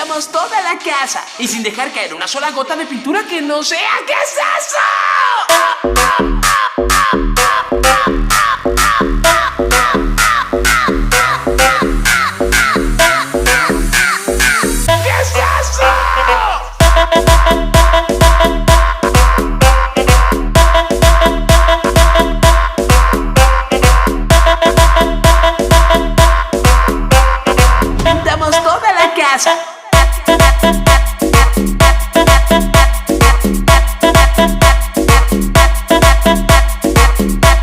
Pintamos toda la casa y sin dejar caer una sola gota de pintura que no sea. ¿Qué es eso? ¿Qué es eso? Pintamos toda la casa